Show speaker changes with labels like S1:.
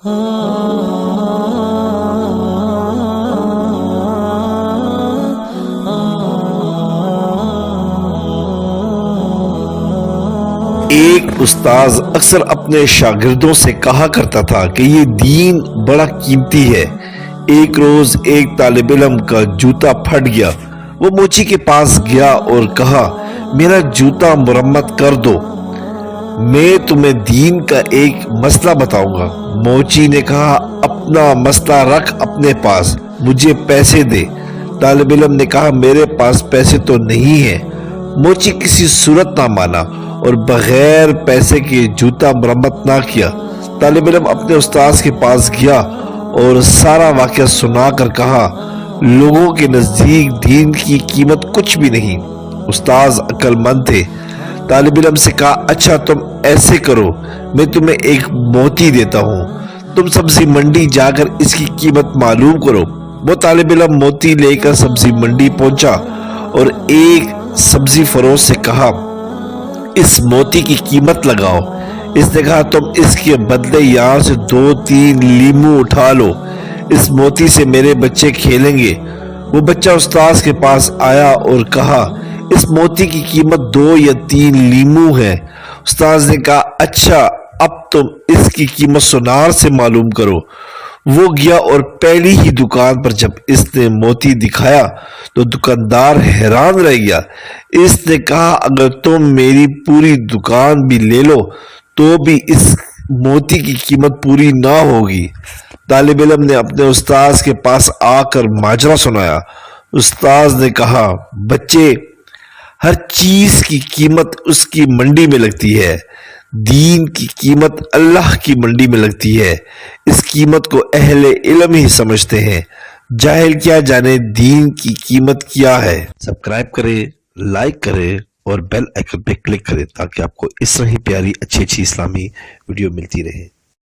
S1: ایک استاذ اکثر اپنے شاگردوں سے کہا کرتا تھا کہ یہ دین بڑا قیمتی ہے۔ ایک روز ایک طالب علم کا جوتا پھٹ گیا۔ وہ موچی کے پاس گیا اور کہا، میرا جوتا مرمت کر دو، میں تمہیں دین کا ایک مسئلہ بتاؤں گا۔ موچی نے کہا، اپنا مسئلہ رکھ اپنے پاس، مجھے پیسے دے۔ طالب علم نے کہا، میرے پاس پیسے تو نہیں ہیں۔ موچی کسی صورت نہ مانا اور بغیر پیسے کے جوتا مرمت نہ کیا۔ طالب علم اپنے استاذ کے پاس گیا اور سارا واقعہ سنا کر کہا، لوگوں کے نزدیک دین کی قیمت کچھ بھی نہیں۔ استاذ عقل مند تھے۔ طالب علم سے کہا، اچھا تم ایسے کرو، میں تمہیں ایک موتی دیتا ہوں، تم سبزی منڈی جا کر اس کی قیمت معلوم کرو۔ وہ طالب علم موتی لے کر سبزی منڈی پہنچا اور ایک سبزی فروش سے کہا، اس موتی کی قیمت لگاؤ۔ اس نے کہا، تم اس کے بدلے یہاں سے 2-3 لیمو اٹھا لو، اس موتی سے میرے بچے کھیلیں گے۔ وہ بچہ استاذ کے پاس آیا اور کہا، اس موتی کی قیمت 2 یا 3 لیمو ہے۔ استاذ نے کہا، اچھا اب تم اس کی قیمت سونار سے معلوم کرو۔ وہ گیا اور پہلی ہی دکان پر جب اس نے موتی دکھایا تو دکاندار حیران رہ گیا۔ اس نے کہا، اگر تم میری پوری دکان بھی لے لو تو بھی اس موتی کی قیمت پوری نہ ہوگی۔ طالب علم نے اپنے استاذ کے پاس آ کر ماجرا سنایا۔ استاذ نے کہا، بچے، ہر چیز کی قیمت اس کی منڈی میں لگتی ہے، دین کی قیمت اللہ کی منڈی میں لگتی ہے۔ اس قیمت کو اہل علم ہی سمجھتے ہیں، جاہل کیا جانے دین کی قیمت کیا ہے۔ سبسکرائب کریں، لائک کریں اور بیل آئیکن پہ کلک کریں تاکہ آپ کو اس طرح ہی پیاری اچھی اسلامی ویڈیو ملتی رہے۔